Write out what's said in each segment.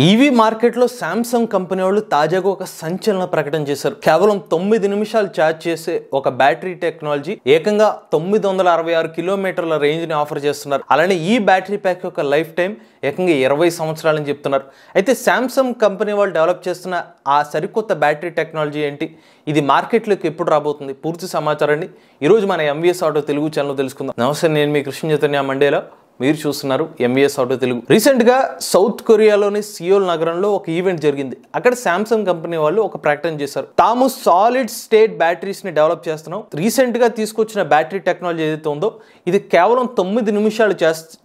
EV మార్కెట్లో Samsung company వాళ్ళు తాజాగా ఒక సంచలన ప్రకటన చేశారు. కేవలం 9 నిమిషాలు ఛార్జ్ చేసే ఒక బ్యాటరీ టెక్నాలజీ ఏకంగా 966 కిలోమీటర్ల రేంజ్ ని ఆఫర్ చేస్తున్నారు. అలానే ఈ బ్యాటరీ ప్యాక్ యొక్క లైఫ్ టైం ఏకంగా 20 సంవత్సరాలని చెప్తున్నారు. అయితే శాంసంగ్ కంపెనీ వాళ్ళు డెవలప్ చేస్తున్న ఆ సరికొత్త బ్యాటరీ టెక్నాలజీ ఏంటి, ఇది మార్కెట్లోకి ఎప్పుడు రాబోతుంది, పూర్తి సమాచారాన్ని ఈరోజు మన ఎంవీఎస్ ఆటో తెలుగు ఛానల్ తెలుసుకుందాం. నమస్తే, నేను మీ కృష్ణ చైతన్య మండేలా, మీరు చూస్తున్నారు ఎంవీఎస్ ఆటో తెలుగు. రీసెంట్గా సౌత్ కొరియాలోని సియోల్ నగరంలో ఒక ఈవెంట్ జరిగింది. అక్కడ శాంసంగ్ కంపెనీ వాళ్ళు ఒక ప్రకటన చేశారు. తాము సాలిడ్ స్టేట్ బ్యాటరీస్ ని డెవలప్ చేస్తున్నాం. రీసెంట్ గా తీసుకొచ్చిన బ్యాటరీ టెక్నాలజీ ఏదైతే ఉందో ఇది కేవలం 9 నిమిషాలు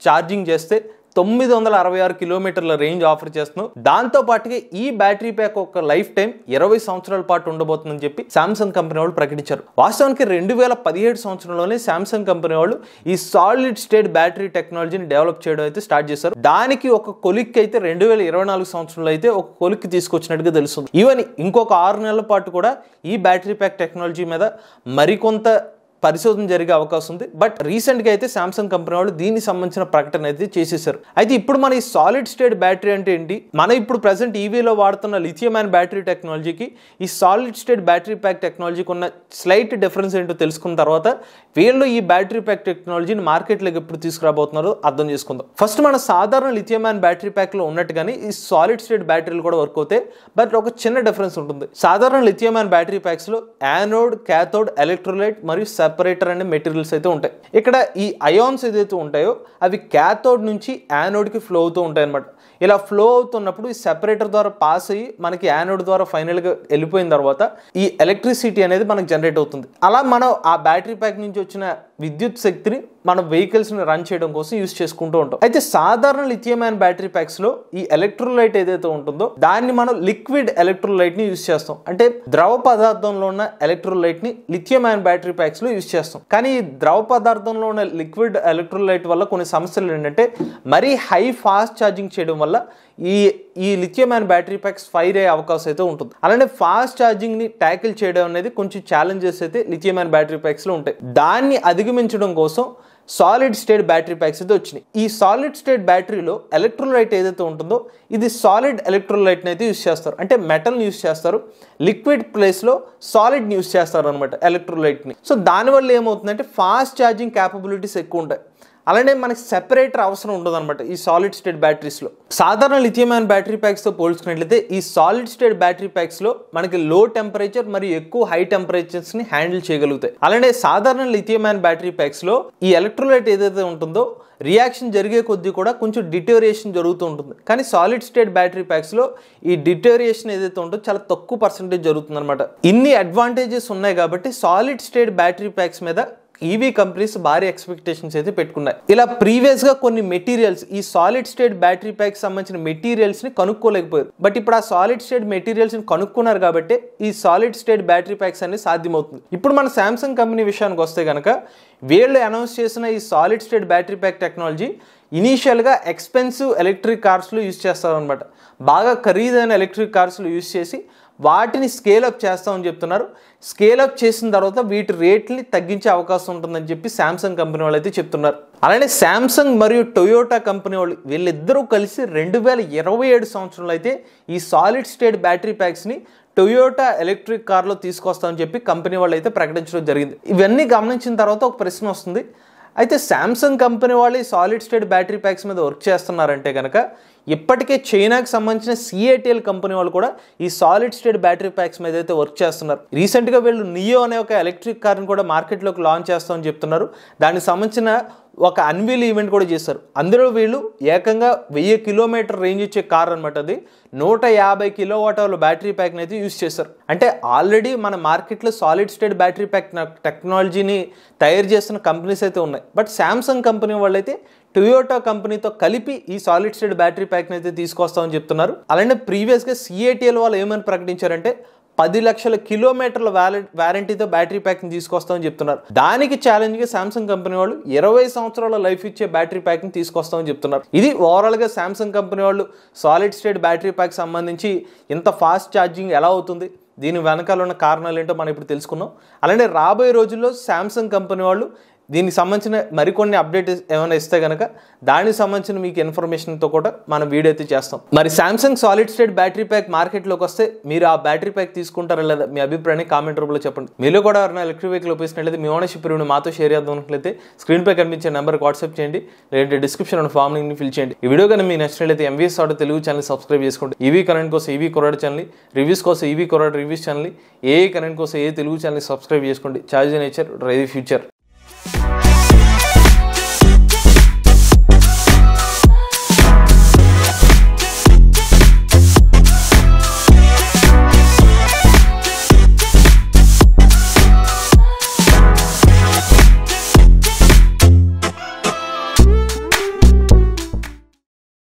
ఛార్జింగ్ చేస్తే 966 కిలోమీటర్ల రేంజ్ ఆఫర్ చేస్తున్నాం. దాంతో పాటుగా ఈ బ్యాటరీ ప్యాక్ ఒక లైఫ్ టైం 20 సంవత్సరాల పాటు ఉండబోతుందని చెప్పి శాంసంగ్ కంపెనీ వాళ్ళు ప్రకటించారు. వాస్తవానికి 2017 సంవత్సరంలోనే శాంసంగ్ కంపెనీ వాళ్ళు ఈ సాలిడ్ స్టేట్ బ్యాటరీ టెక్నాలజీని డెవలప్ చేయడం అయితే స్టార్ట్ చేశారు. దానికి ఒక కొలిక్కి అయితే 2024 సంవత్సరంలో అయితే ఒక కొలిక్కి తీసుకొచ్చినట్టుగా తెలుస్తుంది. ఈవెన్ ఇంకొక 6 నెలల పాటు కూడా ఈ బ్యాటరీ ప్యాక్ టెక్నాలజీ మీద మరికొంత పరిశోధన జరిగే అవకాశం ఉంది. బట్ రీసెంట్గా అయితే శాంసంగ్ కంపెనీ వాళ్ళు దీనికి సంబంధించిన ప్రకటన అయితే చేసేసారు. అయితే ఇప్పుడు మన ఈ సాలిడ్ స్టేట్ బ్యాటరీ అంటే ఏంటి, మనం ఇప్పుడు ప్రెసెంట్ ఈవీలో వాడుతున్న లిథియం అయాన్ బ్యాటరీ టెక్నాలజీకి ఈ సాలిడ్ స్టేట్ బ్యాటరీ ప్యాక్ టెక్నాలజీకి ఉన్న స్లైట్ డిఫరెన్స్ ఏంటో తెలుసుకున్న తర్వాత వీళ్ళు ఈ బ్యాటరీ ప్యాక్ టెక్నాలజీని మార్కెట్లోకి ఎప్పుడు తీసుకురాబోతున్నారో అర్థం చేసుకుందాం. ఫస్ట్ మన సాధారణ లిథియం అయాన్ బ్యాటరీ ప్యాక్లో ఉన్నట్టుగానే ఈ సాలిడ్ స్టేట్ బ్యాటరీలు కూడా వర్క్ అవుతాయి. బట్ ఒక చిన్న డిఫరెన్స్ ఉంటుంది. సాధారణ లిథియం అయాన్ బ్యాటరీ ప్యాక్స్లో యానోడ్, క్యాథోడ్, ఎలక్ట్రోలైట్ మరియు సెపరేటర్ అనే మెటీరియల్స్ అయితే ఉంటాయి. ఇక్కడ ఈ అయాన్స్ ఏదైతే ఉంటాయో అవి క్యాథోడ్ నుంచి యానోడ్కి ఫ్లో అవుతూ ఉంటాయి అనమాట. ఇలా ఫ్లో అవుతున్నప్పుడు ఈ సెపరేటర్ ద్వారా పాస్ అయ్యి మనకి యానోడ్ ద్వారా ఫైనల్గా వెళ్ళిపోయిన తర్వాత ఈ ఎలక్ట్రిసిటీ అనేది మనకు జనరేట్ అవుతుంది. అలా మనం ఆ బ్యాటరీ ప్యాక్ నుంచి వచ్చిన విద్యుత్ శక్తిని మన వెహికల్స్ని రన్ చేయడం కోసం యూజ్ చేసుకుంటూ ఉంటాం. అయితే సాధారణ లిథియం అయాన్ బ్యాటరీ ప్యాక్స్లో ఈ ఎలక్ట్రోలైట్ ఏదైతే ఉంటుందో దాన్ని మనం లిక్విడ్ ఎలక్ట్రోలైట్ని యూజ్ చేస్తాం. అంటే ద్రవ పదార్థంలో ఉన్న ఎలక్ట్రోలైట్ని లిథియం అయాన్ బ్యాటరీ ప్యాక్స్లో యూజ్ చేస్తాం. కానీ ఈ ద్రవ పదార్థంలో ఉన్న లిక్విడ్ ఎలక్ట్రోలైట్ వల్ల కొన్ని సమస్యలు ఏంటంటే మరీ హై ఫాస్ట్ ఛార్జింగ్ చేయడం వల్ల ఈ lithium ion battery packs fire అయ్యే అవకాశం అయితే ఉంటుంది. అలానే ఫాస్ట్ ఛార్జింగ్ ని ట్యాకిల్ చేయడం అనేది కొంచెం ఛాలెంజెస్ అయితే లిథియం అయాన్ బ్యాటరీ ప్యాక్స్ లో ఉంటాయి. దాన్ని అధిగమించడం కోసం సాలిడ్ స్టేట్ బ్యాటరీ ప్యాక్స్ అయితే వచ్చినాయి. ఈ సాలిడ్ స్టేట్ బ్యాటరీలో ఎలక్ట్రోలైట్ ఏదైతే ఉంటుందో ఇది సాలిడ్ ఎలక్ట్రోలైట్ని అయితే యూజ్ చేస్తారు. అంటే మెటల్ని యూజ్ చేస్తారు, లిక్విడ్ ప్లేస్లో సాలిడ్ని యూజ్ చేస్తారు అనమాట ఎలక్ట్రోలైట్ని. సో దానివల్ల ఏమవుతుందంటే ఫాస్ట్ ఛార్జింగ్ క్యాపబిలిటీస్ ఎక్కువ ఉంటాయి. అలానే మనకి సెపరేటర్ అవసరం ఉండదు అనమాట ఈ సాలిడ్ స్టేట్ బ్యాటరీస్లో. సాధారణ లిథియం అయాన్ బ్యాటరీ ప్యాక్స్తో పోల్చుకున్నట్లయితే ఈ సాలిడ్ స్టేట్ బ్యాటరీ ప్యాక్స్లో మనకి లో టెంపరేచర్ మరియు ఎక్కువ హై టెంపరేచర్స్ని హ్యాండిల్ చేయగలుగుతాయి. అలానే సాధారణ లిథియం అయాన్ బ్యాటరీ ప్యాక్స్లో ఈ ఎలక్ట్రోలైట్ ఏదైతే ఉంటుందో రియాక్షన్ జరిగే కొద్దీ కూడా కొంచెం డిటోరియేషన్ జరుగుతూ ఉంటుంది. కానీ సాలిడ్ స్టేట్ బ్యాటరీ ప్యాక్స్లో ఈ డిటోరియేషన్ ఏదైతే ఉంటుందో చాలా తక్కువ పర్సెంటేజ్ జరుగుతుంది అనమాట. ఇన్ని అడ్వాంటేజెస్ ఉన్నాయి కాబట్టి సాలిడ్ స్టేట్ బ్యాటరీ ప్యాక్స్ మీద ఈవీ కంపెనీస్ భారీ ఎక్స్పెక్టేషన్స్ అయితే పెట్టుకున్నాయి. ఇలా ప్రీవియస్ గా కొన్ని మెటీరియల్స్ ఈ సాలిడ్ స్టేట్ బ్యాటరీ ప్యాక్ సంబంధించిన మెటీరియల్స్ ని కనుక్కోలేకపోయారు. బట్ ఇప్పుడు ఆ సాలిడ్ స్టేట్ మెటీరియల్స్ ని కనుక్కున్నారు కాబట్టి ఈ సాలిడ్ స్టేట్ బ్యాటరీ ప్యాక్స్ అనేది సాధ్యమవుతుంది. ఇప్పుడు మన శాంసంగ్ కంపెనీ విషయానికి వస్తే కనుక వీళ్ళు అనౌన్స్ చేసిన ఈ solid state battery pack technology ఇనీషియల్గా ఎక్స్పెన్సివ్ ఎలక్ట్రిక్ కార్స్లో యూజ్ చేస్తారనమాట. బాగా ఖరీదైన ఎలక్ట్రిక్ కార్స్లో యూజ్ చేసి వాటిని స్కేలప్ చేస్తామని చెప్తున్నారు. స్కేలప్ చేసిన తర్వాత వీటి రేట్ని తగ్గించే అవకాశం ఉంటుందని చెప్పి శాంసంగ్ కంపెనీ వాళ్ళు అయితే చెప్తున్నారు. అలానే శాంసంగ్ మరియు టొయోటా కంపెనీ వాళ్ళు వీళ్ళిద్దరూ కలిసి 2027 సంవత్సరంలో అయితే ఈ సాలిడ్ స్టేట్ బ్యాటరీ ప్యాక్స్ని టొయోటా ఎలక్ట్రిక్ కార్లో తీసుకొస్తామని చెప్పి కంపెనీ వాళ్ళు అయితే ప్రకటించడం జరిగింది. ఇవన్నీ గమనించిన తర్వాత ఒక ప్రశ్న వస్తుంది. అయితే శాంసంగ్ కంపెనీ వాళ్ళు ఈ సాలిడ్ స్టేట్ బ్యాటరీ ప్యాక్స్ మీద వర్క్ చేస్తున్నారంటే కనుక ఇప్పటికే చైనాకి సంబంధించిన CATL కంపెనీ వాళ్ళు కూడా ఈ సాలిడ్ స్టేట్ బ్యాటరీ ప్యాక్స్ మీద అయితే వర్క్ చేస్తున్నారు. రీసెంట్గా వీళ్ళు నియో అనే ఒక ఎలక్ట్రిక్ కార్ని కూడా మార్కెట్లోకి లాంచ్ చేస్తామని చెప్తున్నారు. దానికి సంబంధించిన ఒక అన్వీల్ ఈవెంట్ కూడా చేశారు. అందులో వీళ్ళు ఏకంగా 1000 కిలోమీటర్ రేంజ్ ఇచ్చే కార్ అనమాట. అది 150 కిలోవాట్ బ్యాటరీ ప్యాక్ని అయితే యూజ్ చేశారు. అంటే ఆల్రెడీ మన మార్కెట్లో సాలిడ్ స్టేట్ బ్యాటరీ ప్యాక్ టెక్నాలజీని తయారు చేస్తున్న కంపెనీస్ అయితే ఉన్నాయి. బట్ శాంసంగ్ కంపెనీ వాళ్ళైతే టొయోటా కంపెనీతో కలిపి ఈ సాలిడ్ స్టేట్ బ్యాటరీ ప్యాక్ని అయితే తీసుకొస్తామని చెప్తున్నారు. అలానే ప్రీవియస్గా CATL వాళ్ళు ఏమని ప్రకటించారంటే 10 లక్షల కిలోమీటర్ల వారంటీతో బ్యాటరీ ప్యాక్ని తీసుకొస్తామని చెప్తున్నారు. దానికి ఛాలెంజ్గా శాంసంగ్ కంపెనీ వాళ్ళు 20 సంవత్సరాల లైఫ్ ఇచ్చే బ్యాటరీ ప్యాక్ని తీసుకొస్తామని చెప్తున్నారు. ఇది ఓవరాల్గా శాంసంగ్ కంపెనీ వాళ్ళు సాలిడ్ స్టేట్ బ్యాటరీ ప్యాక్ సంబంధించి ఇంత ఫాస్ట్ ఛార్జింగ్ ఎలా అవుతుంది, దీని వెనకాల ఉన్న కారణాలు ఏంటో మనం ఇప్పుడు తెలుసుకున్నాం. అలానే రాబోయే రోజుల్లో శాంసంగ్ కంపెనీ వాళ్ళు దీనికి సంబంధించిన మరికొన్ని అప్డేట్ ఏమైనా ఇస్తే కనుక దానికి సంబంధించిన మీకు ఇన్ఫర్మేషన్తో కూడా మనం వీడియో అయితే చేస్తాం. మరి Samsung solid state battery pack మార్కెట్లోకి వస్తే మీరు ఆ బ్యాటరీ ప్యాక్ తీసుకుంటారా లేదా మీ అభిప్రాయాన్ని కామెంట్ రూపంలో చెప్పండి. మీలో కూడా ఎవరైనా ఎలక్ట్రిక్ వెహికల్ ఉపయోగించినట్లయితే మీ ఓనర్షిప్ రివ్యూని మాతో షేర్ చేద్దాం అనుకున్నట్లయితే స్క్రీన్ పై కనిపించే నెంబర్కి వాట్సాప్ చేయండి, లేదంటే డిస్క్రిప్షన్ ఫామ్ లింక్ని ఫిల్ చేయండి. ఈ వీడియో కానీ మీకు నచ్చినట్లయితే MVS auto Telugu channel subscribe చేసుకోండి. ఈవీ కరెంట్ కోసం ఈవీ కొరాడ్ ఛానల్, రివ్యూస్ కోసం ఈవీ కొరాడ్ రివ్యూస్ ఛానల్, ఏ కరెంట్ కోసం ఏ తెలుగు ఛానల్ సబ్స్క్రైబ్ చేసుకోండి. Charge nature drive future.